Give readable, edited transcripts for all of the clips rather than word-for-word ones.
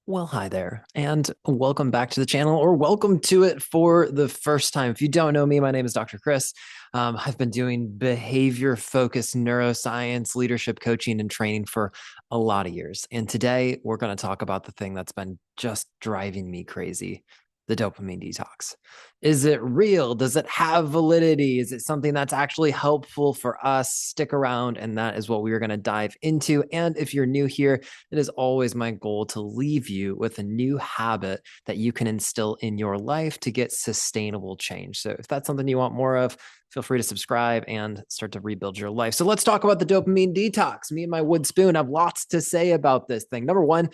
Well, hi there, and welcome back to the channel, or welcome to it for the first time. If you don't know me, my name is Dr. Chris. I've been doing behavior focused neuroscience, leadership coaching, and training for a lot of years. And today we're going to talk about the thing that's been just driving me crazy: the dopamine detox. Is it real? Does it have validity? Is it something that's actually helpful for us? Stick around, and that is what we are going to dive into. And if you're new here, it is always my goal to leave you with a new habit that you can instill in your life to get sustainable change. So if that's something you want more of, feel free to subscribe and start to rebuild your life. So let's talk about the dopamine detox. Me and my wood spoon have lots to say about this thing. Number one,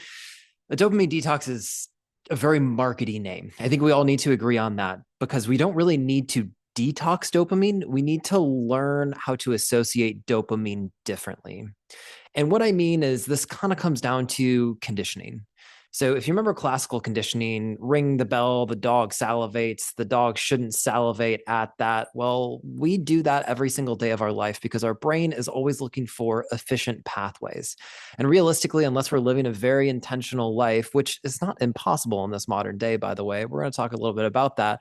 the dopamine detox is a very marketing name. I think we all need to agree on that because we don't really need to detox dopamine. We need to learn how to associate dopamine differently. And what I mean is this kind of comes down to conditioning. So if you remember classical conditioning, ring the bell, the dog salivates, the dog shouldn't salivate at that. Well, we do that every single day of our life because our brain is always looking for efficient pathways. And realistically, unless we're living a very intentional life, which is not impossible in this modern day, by the way, we're going to talk a little bit about that.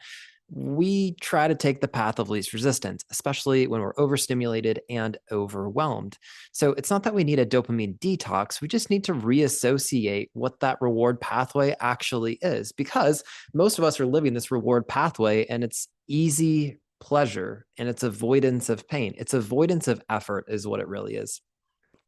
We try to take the path of least resistance, especially when we're overstimulated and overwhelmed. So it's not that we need a dopamine detox. We just need to reassociate what that reward pathway actually is, because most of us are living this reward pathway and it's easy pleasure and it's avoidance of pain. It's avoidance of effort, is what it really is.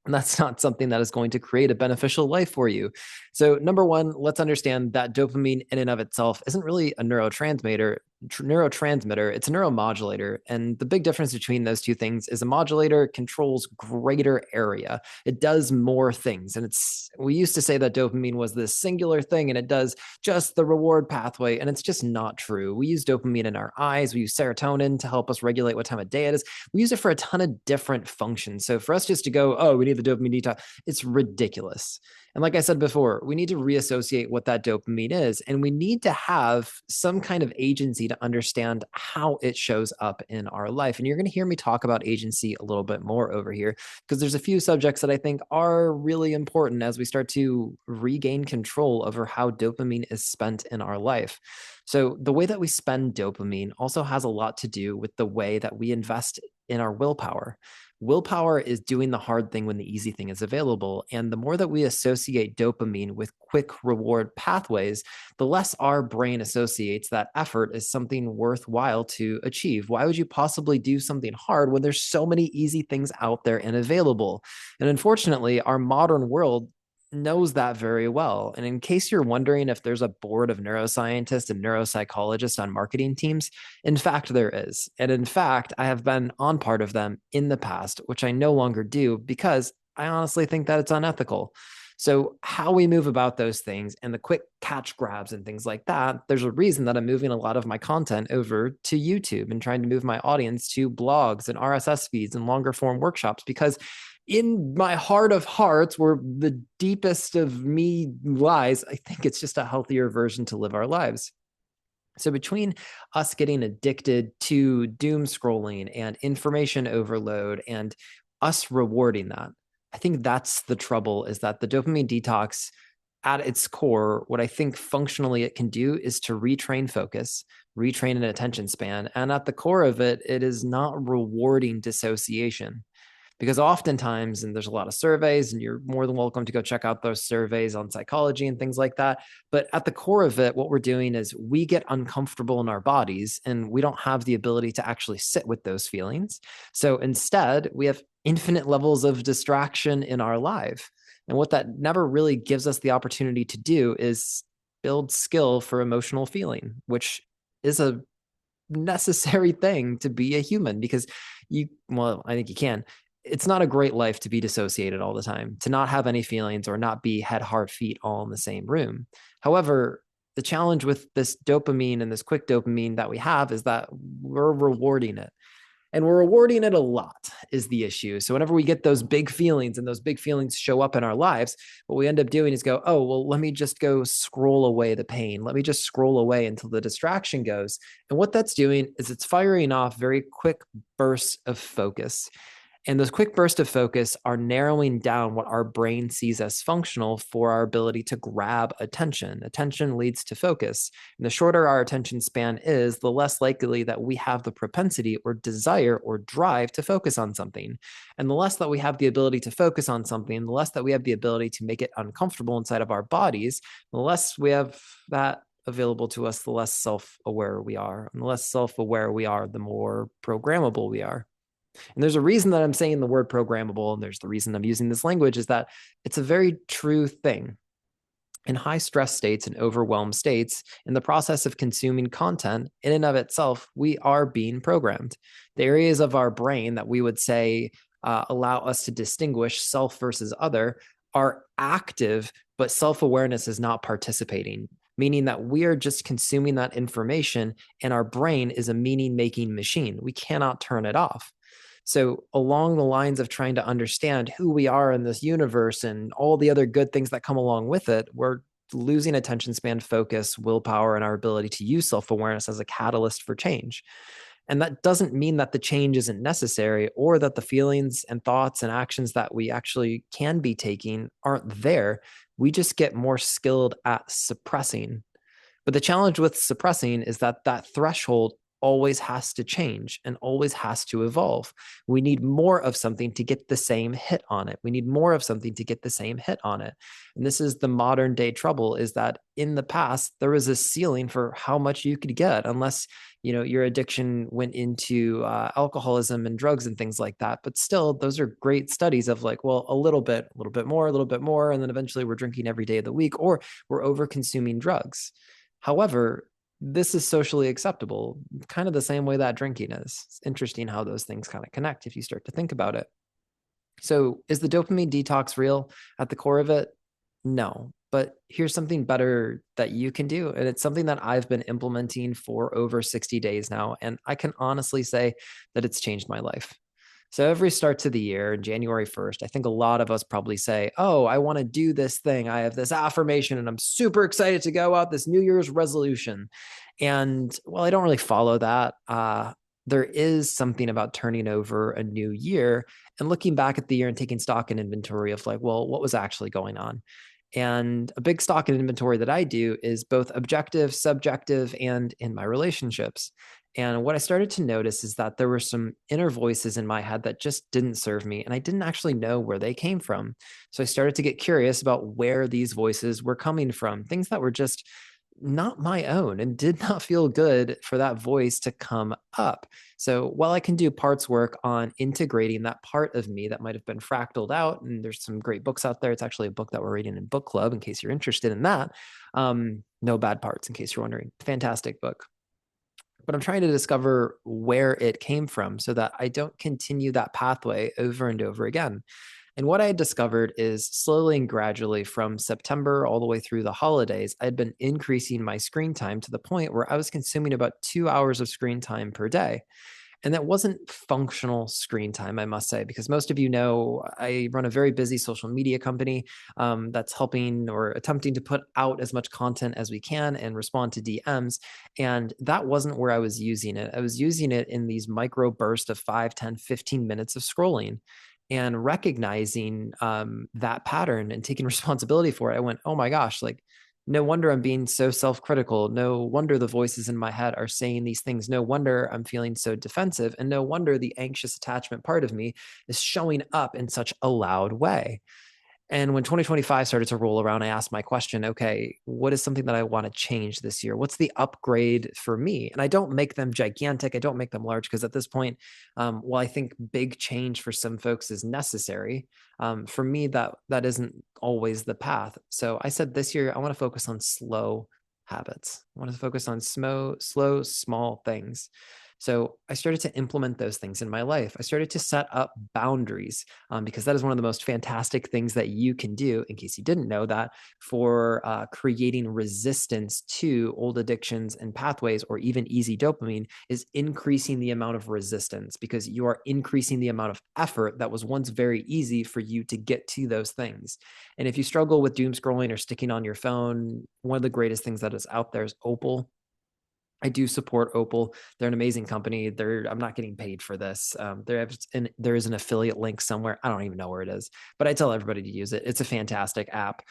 And that's not something that is going to create a beneficial life for you. So, number one, let's understand that dopamine in and of itself isn't really a neurotransmitter, it's a neuromodulator. And the big difference between those two things is a modulator controls greater area. It does more things. And we used to say that dopamine was this singular thing and it does just the reward pathway. And it's just not true. We use dopamine in our eyes, we use serotonin to help us regulate what time of day it is. We use it for a ton of different functions. So for us just to go, oh, we need the dopamine detox, it's ridiculous. And like I said before, we need to reassociate what that dopamine is. And we need to have some kind of agency to understand how it shows up in our life. And you're going to hear me talk about agency a little bit more over here because there's a few subjects that I think are really important as we start to regain control over how dopamine is spent in our life. So the way that we spend dopamine also has a lot to do with the way that we invest in our willpower. Willpower is doing the hard thing when the easy thing is available. And the more that we associate dopamine with quick reward pathways, the less our brain associates that effort as something worthwhile to achieve. Why would you possibly do something hard when there's so many easy things out there and available? And unfortunately, our modern world knows that very well. And in case you're wondering if there's a board of neuroscientists and neuropsychologists on marketing teams, in fact, there is. And in fact, I have been on part of them in the past, which I no longer do because I honestly think that it's unethical. So, how we move about those things and the quick catch grabs and things like that, there's a reason that I'm moving a lot of my content over to YouTube and trying to move my audience to blogs and RSS feeds and longer form workshops because in my heart of hearts, where the deepest of me lies, I think it's just a healthier version to live our lives. So between us getting addicted to doom scrolling and information overload and us rewarding that, I think that's the trouble, is that the dopamine detox at its core, what I think functionally it can do is to retrain focus, retrain an attention span. And at the core of it, it is not rewarding dissociation. Because oftentimes, and there's a lot of surveys, and you're more than welcome to go check out those surveys on psychology and things like that. But at the core of it, what we're doing is we get uncomfortable in our bodies and we don't have the ability to actually sit with those feelings. So instead, we have infinite levels of distraction in our life. And what that never really gives us the opportunity to do is build skill for emotional feeling, which is a necessary thing to be a human because well, I think you can. It's not a great life to be dissociated all the time, to not have any feelings or not be head, heart, feet all in the same room. However, the challenge with this dopamine and this quick dopamine that we have is that we're rewarding it. And we're rewarding it a lot is the issue. So whenever we get those big feelings and those big feelings show up in our lives, what we end up doing is go, oh, well, let me just go scroll away the pain. Let me just scroll away until the distraction goes. And what that's doing is it's firing off very quick bursts of focus. And those quick bursts of focus are narrowing down what our brain sees as functional for our ability to grab attention. Attention leads to focus. And the shorter our attention span is, the less likely that we have the propensity or desire or drive to focus on something. And the less that we have the ability to focus on something, the less that we have the ability to make it uncomfortable inside of our bodies, the less we have that available to us, the less self-aware we are. And the less self-aware we are, the more programmable we are. And there's a reason that I'm saying the word programmable, and there's the reason I'm using this language, is that it's a very true thing. In high stress states and overwhelmed states, in the process of consuming content, in and of itself, we are being programmed. The areas of our brain that we would say allow us to distinguish self versus other are active, but self-awareness is not participating, meaning that we are just consuming that information and our brain is a meaning-making machine. We cannot turn it off. So along the lines of trying to understand who we are in this universe and all the other good things that come along with it, we're losing attention span, focus, willpower, and our ability to use self-awareness as a catalyst for change. And that doesn't mean that the change isn't necessary or that the feelings and thoughts and actions that we actually can be taking aren't there. We just get more skilled at suppressing. But the challenge with suppressing is that that threshold always has to change and always has to evolve. We need more of something to get the same hit on it. We need more of something to get the same hit on it. And this is the modern day trouble, is that in the past, there was a ceiling for how much you could get, unless your addiction went into alcoholism and drugs and things like that. But still, those are great studies of like, well, a little bit more, and then eventually we're drinking every day of the week, or we're over consuming drugs. However, this is socially acceptable, kind of the same way that drinking is. It's interesting how those things kind of connect if you start to think about it. So is the dopamine detox real at the core of it? No, but here's something better that you can do. And it's something that I've been implementing for over 60 days now. And I can honestly say that it's changed my life. So every start to the year, January 1st, I think a lot of us probably say, oh, I want to do this thing. I have this affirmation and I'm super excited to go out, this New Year's resolution. And well, I don't really follow that. There is something about turning over a new year and looking back at the year and taking stock and inventory of like, well, what was actually going on? And a big stock and inventory that I do is both objective, subjective, and in my relationships. And what I started to notice is that there were some inner voices in my head that just didn't serve me. And I didn't actually know where they came from. So I started to get curious about where these voices were coming from, things that were just not my own and did not feel good for that voice to come up. So while I can do parts work on integrating that part of me that might have been fractaled out, and there's some great books out there. It's actually a book that we're reading in book club in case you're interested in that. No Bad Parts, in case you're wondering. Fantastic book. But I'm trying to discover where it came from so that I don't continue that pathway over and over again. And what I had discovered is slowly and gradually from September all the way through the holidays, I had been increasing my screen time to the point where I was consuming about 2 hours of screen time per day. And that wasn't functional screen time, I must say, because most of you know I run a very busy social media company that's helping or attempting to put out as much content as we can and respond to DMs. And that wasn't where I was using it. I was using it in these micro bursts of 5, 10, 15 minutes of scrolling. And recognizing that pattern and taking responsibility for it, I went, oh my gosh, like, no wonder I'm being so self-critical. No wonder the voices in my head are saying these things. No wonder I'm feeling so defensive. And no wonder the anxious attachment part of me is showing up in such a loud way. And when 2025 started to roll around, I asked my question, okay, what is something that I want to change this year? What's the upgrade for me? And I don't make them gigantic. I don't make them large because at this point, while I think big change for some folks is necessary, for me, that isn't always the path. So I said this year, I want to focus on slow habits. I want to focus on slow, small things. So I started to implement those things in my life. I started to set up boundaries because that is one of the most fantastic things that you can do, in case you didn't know that, for creating resistance to old addictions and pathways, or even easy dopamine, is increasing the amount of resistance, because you are increasing the amount of effort that was once very easy for you to get to those things. And if you struggle with doom scrolling or sticking on your phone, one of the greatest things that is out there is Opal. I do support Opal. They're an amazing company. I'm not getting paid for this. There is an affiliate link somewhere. I don't even know where it is, but I tell everybody to use it. It's a fantastic app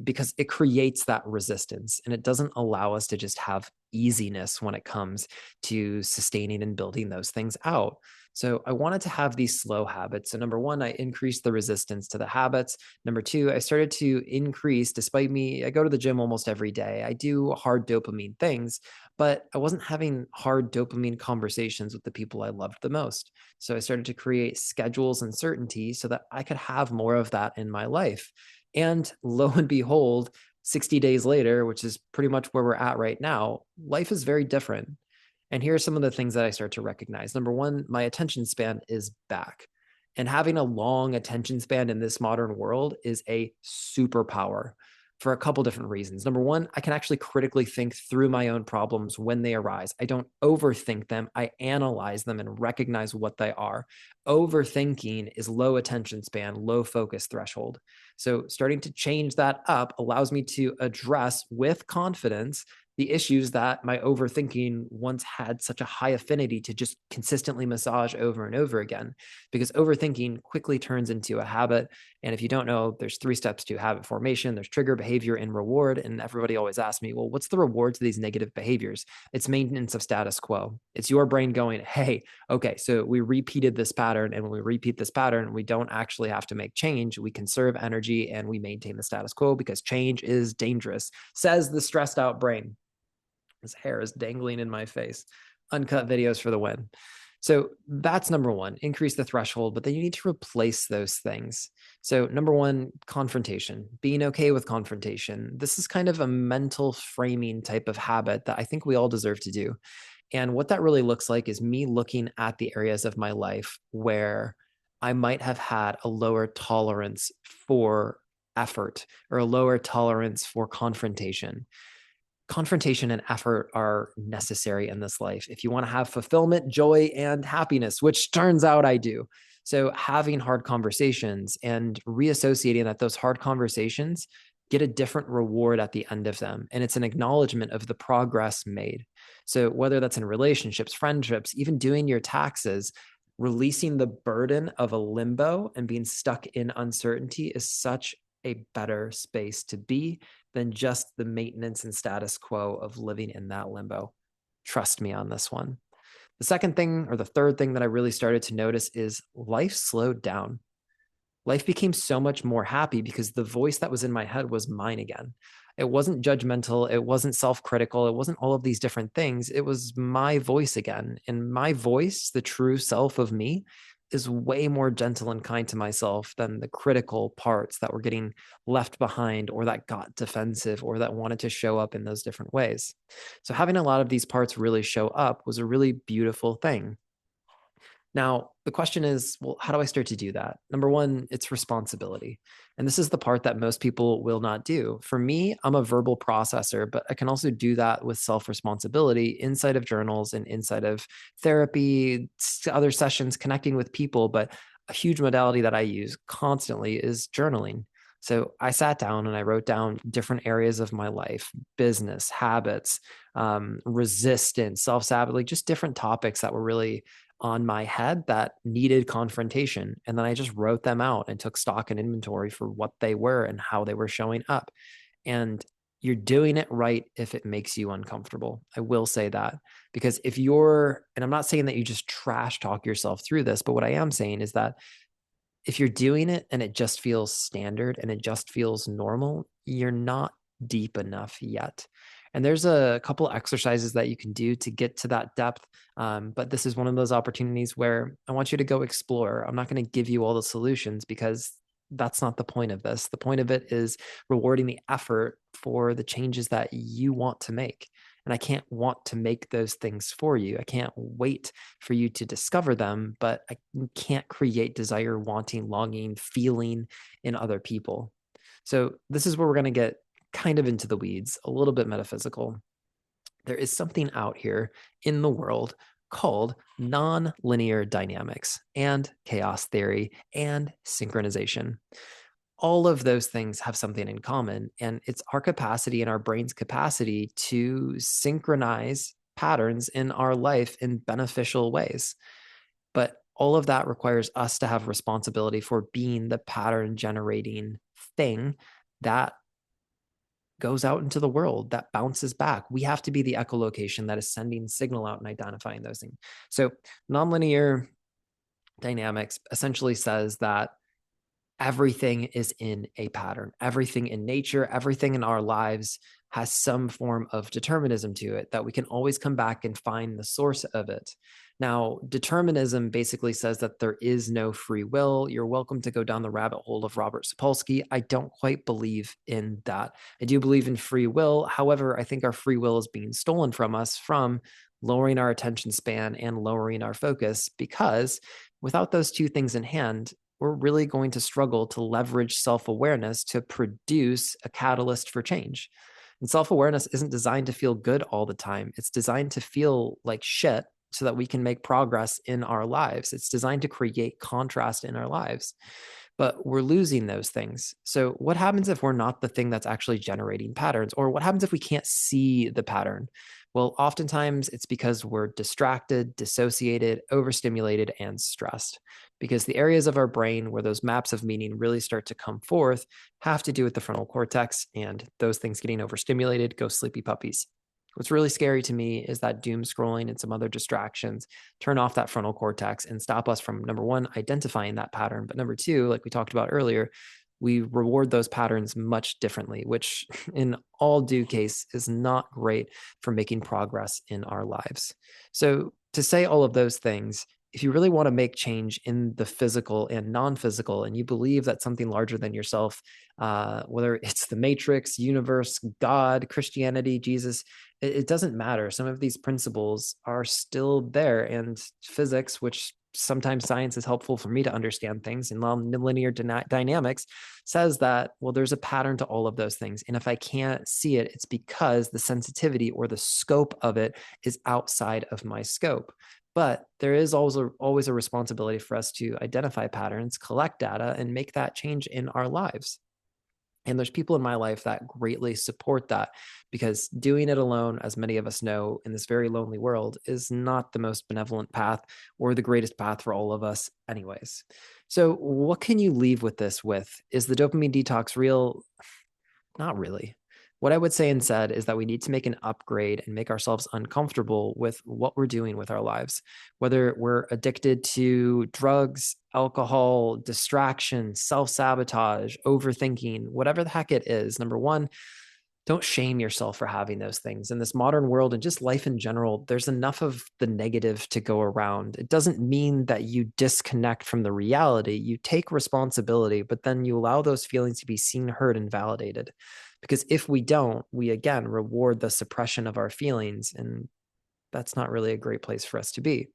because it creates that resistance, and it doesn't allow us to just have easiness when it comes to sustaining and building those things out. So I wanted to have these slow habits. So number one, I increased the resistance to the habits. Number two, I started to increase, despite me, I go to the gym almost every day. I do hard dopamine things, but I wasn't having hard dopamine conversations with the people I loved the most. So I started to create schedules and certainty so that I could have more of that in my life. And lo and behold, 60 days later, which is pretty much where we're at right now, life is very different. And here are some of the things that I start to recognize. Number one, my attention span is back. And having a long attention span in this modern world is a superpower for a couple different reasons. Number one, I can actually critically think through my own problems when they arise. I don't overthink them. I analyze them and recognize what they are. Overthinking is low attention span, low focus threshold. So starting to change that up allows me to address with confidence the issues that my overthinking once had such a high affinity to just consistently massage over and over again, because overthinking quickly turns into a habit. And if you don't know, there's 3 steps to habit formation. There's trigger, behavior, and reward. And everybody always asks me, well, what's the reward to these negative behaviors? It's maintenance of status quo. It's your brain going, hey, okay, so we repeated this pattern, and when we repeat this pattern, we don't actually have to make change. We conserve energy and we maintain the status quo because change is dangerous, says the stressed out brain. His hair is dangling in my face. Uncut videos for the win. So that's number one, increase the threshold, but then you need to replace those things. So number one, confrontation, being okay with confrontation. This is kind of a mental framing type of habit that I think we all deserve to do. And what that really looks like is me looking at the areas of my life where I might have had a lower tolerance for effort or a lower tolerance for confrontation. Confrontation and effort are necessary in this life if you want to have fulfillment, joy, and happiness, which turns out I do. So having hard conversations and reassociating that those hard conversations get a different reward at the end of them. And it's an acknowledgement of the progress made. So whether that's in relationships, friendships, even doing your taxes, releasing the burden of a limbo and being stuck in uncertainty is such a better space to be than just the maintenance and status quo of living in that limbo. Trust me on this one. The second thing, or the third thing that I really started to notice is life slowed down. Life became so much more happy because the voice that was in my head was mine again. It wasn't judgmental. It wasn't self-critical. It wasn't all of these different things. It was my voice again. And my voice, the true self of me, is way more gentle and kind to myself than the critical parts that were getting left behind or that got defensive or that wanted to show up in those different ways. So having a lot of these parts really show up was a really beautiful thing. Now, the question is, well, how do I start to do that? Number one, it's responsibility. And this is the part that most people will not do. For me, I'm a verbal processor, but I can also do that with self-responsibility inside of journals and inside of therapy, other sessions, connecting with people. But a huge modality that I use constantly is journaling. So I sat down and I wrote down different areas of my life, business, habits, resistance, self-sabotage, like just different topics that were really on my head that needed confrontation. And then I just wrote them out and took stock and inventory for what they were and how they were showing up. And you're doing it right if it makes you uncomfortable. I will say that, because if you're, and I'm not saying that you just trash talk yourself through this, but what I am saying is that if you're doing it and it just feels standard and it just feels normal, you're not deep enough yet. And there's a couple exercises that you can do to get to that depth. But this is one of those opportunities where I want you to go explore. I'm not going to give you all the solutions because that's not the point of this. The point of it is rewarding the effort for the changes that you want to make. And I can't want to make those things for you. I can't wait for you to discover them, but I can't create desire, wanting, longing, feeling in other people. So this is where we're going to get kind of into the weeds, a little bit metaphysical. There is something out here in the world called non-linear dynamics and chaos theory and synchronization. All of those things have something in common, and it's our capacity and our brain's capacity to synchronize patterns in our life in beneficial ways. But all of that requires us to have responsibility for being the pattern generating thing that goes out into the world, that bounces back. We have to be the echolocation that is sending signal out and identifying those things. So nonlinear dynamics essentially says that everything is in a pattern. Everything in nature, everything in our lives has some form of determinism to it that we can always come back and find the source of it. Now, determinism basically says that there is no free will. You're welcome to go down the rabbit hole of Robert Sapolsky. I don't quite believe in that. I do believe in free will. However, I think our free will is being stolen from us from lowering our attention span and lowering our focus, because without those two things in hand, we're really going to struggle to leverage self-awareness to produce a catalyst for change. And self-awareness isn't designed to feel good all the time. It's designed to feel like shit so that we can make progress in our lives. It's designed to create contrast in our lives. But we're losing those things. So what happens if we're not the thing that's actually generating patterns? Or what happens if we can't see the pattern? Well, oftentimes it's because we're distracted, dissociated, overstimulated, and stressed. Because the areas of our brain where those maps of meaning really start to come forth have to do with the frontal cortex, and those things getting overstimulated go sleepy puppies. What's really scary to me is that doom scrolling and some other distractions turn off that frontal cortex and stop us from, number one, identifying that pattern. But number two, like we talked about earlier, we reward those patterns much differently, which in all due case is not great for making progress in our lives. So to say all of those things, if you really want to make change in the physical and non-physical, and you believe that something larger than yourself, whether it's the matrix, universe, God, Christianity, Jesus, it doesn't matter. Some of these principles are still there, and physics, which sometimes science is helpful for me to understand things, and nonlinear dynamics says that, well, there's a pattern to all of those things. And if I can't see it, it's because the sensitivity or the scope of it is outside of my scope. But there is also always a responsibility for us to identify patterns, collect data, and make that change in our lives. And there's people in my life that greatly support that, because doing it alone, as many of us know, in this very lonely world is not the most benevolent path or the greatest path for all of us anyways. So what can you leave with this with? Is the dopamine detox real? Not really. What I would say instead is that we need to make an upgrade and make ourselves uncomfortable with what we're doing with our lives, whether we're addicted to drugs, alcohol, distraction, self-sabotage, overthinking, whatever the heck it is. Number one, don't shame yourself for having those things. In this modern world and just life in general, there's enough of the negative to go around. It doesn't mean that you disconnect from the reality. You take responsibility, but then you allow those feelings to be seen, heard, and validated. Because if we don't, we again reward the suppression of our feelings, and that's not really a great place for us to be.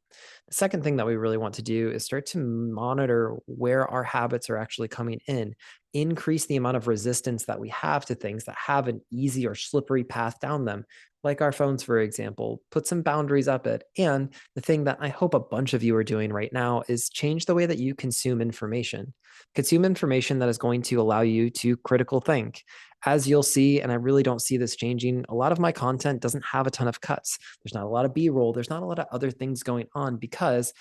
The second thing that we really want to do is start to monitor where our habits are actually coming in, increase the amount of resistance that we have to things that have an easy or slippery path down them, like our phones, for example. Put some boundaries up it. And the thing that I hope a bunch of you are doing right now is change the way that you consume information. Consume information that is going to allow you to critical think. As you'll see, and I really don't see this changing, a lot of my content doesn't have a ton of cuts. There's not a lot of B-roll. There's not a lot of other things going on, because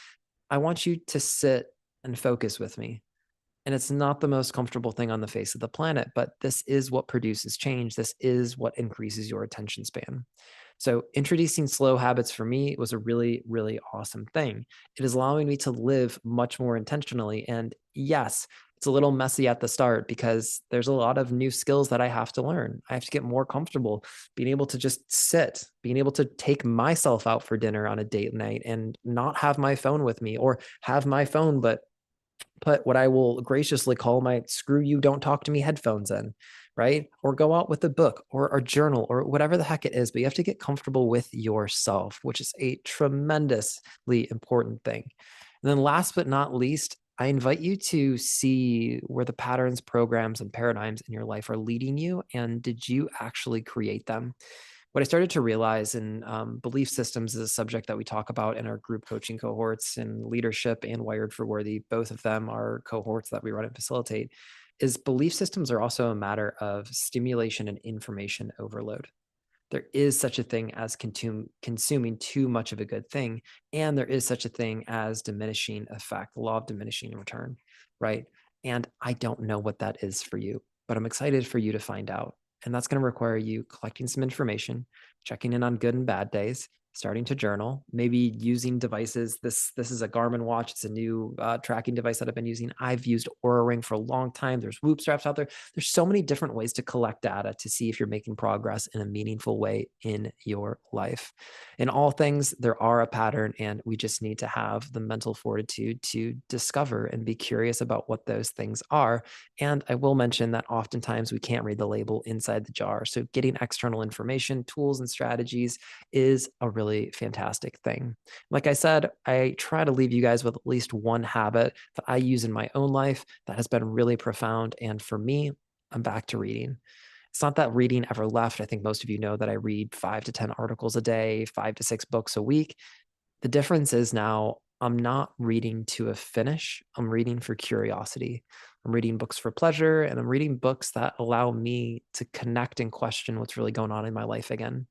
I want you to sit and focus with me. And it's not the most comfortable thing on the face of the planet, but this is what produces change. This is what increases your attention span. So introducing slow habits for me was a really, really awesome thing. It is allowing me to live much more intentionally. And yes, it's a little messy at the start because there's a lot of new skills that I have to learn. I have to get more comfortable being able to just sit, being able to take myself out for dinner on a date night and not have my phone with me, or have my phone, but put what I will graciously call my screw you, don't talk to me headphones in, right? Or go out with a book or a journal or whatever the heck it is. But you have to get comfortable with yourself, which is a tremendously important thing. And then last but not least, I invite you to see where the patterns, programs, and paradigms in your life are leading you. And did you actually create them? What I started to realize in belief systems is a subject that we talk about in our group coaching cohorts, and leadership and Wired for Worthy. Both of them are cohorts that we run and facilitate. Is belief systems are also a matter of stimulation and information overload. there is such a thing as consuming too much of a good thing. And there is such a thing as diminishing effect, the law of diminishing return, right? And I don't know what that is for you, but I'm excited for you to find out. And that's going to require you collecting some information, checking in on good and bad days, starting to journal, maybe using devices. This is a Garmin watch. It's a new tracking device that I've been using. I've used Oura Ring for a long time. There's Whoop straps out there. There's so many different ways to collect data to see if you're making progress in a meaningful way in your life. In all things, there are a pattern, and we just need to have the mental fortitude to discover and be curious about what those things are. And I will mention that oftentimes we can't read the label inside the jar. So getting external information, tools, and strategies is a really fantastic thing. Like I said, I try to leave you guys with at least one habit that I use in my own life that has been really profound. And for me, I'm back to reading. It's not that reading ever left. I think most of you know that I read 5 to 10 articles a day, 5 to 6 books a week. The difference is now I'm not reading to a finish. I'm reading for curiosity. I'm reading books for pleasure, and I'm reading books that allow me to connect and question what's really going on in my life again.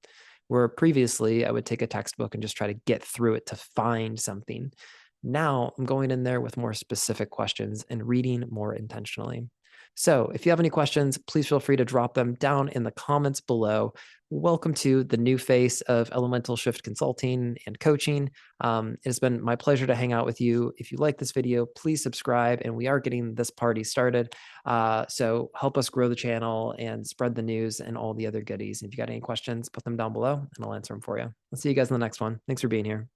Where previously I would take a textbook and just try to get through it to find something. Now I'm going in there with more specific questions and reading more intentionally. So if you have any questions, please feel free to drop them down in the comments below. Welcome to the new face of Elemental Shift Consulting and Coaching. It has been my pleasure to hang out with you. If you like this video, please subscribe, and we are getting this party started. So help us grow the channel and spread the news and all the other goodies. And if you got any questions, put them down below and I'll answer them for you. I'll see you guys in the next one. Thanks for being here.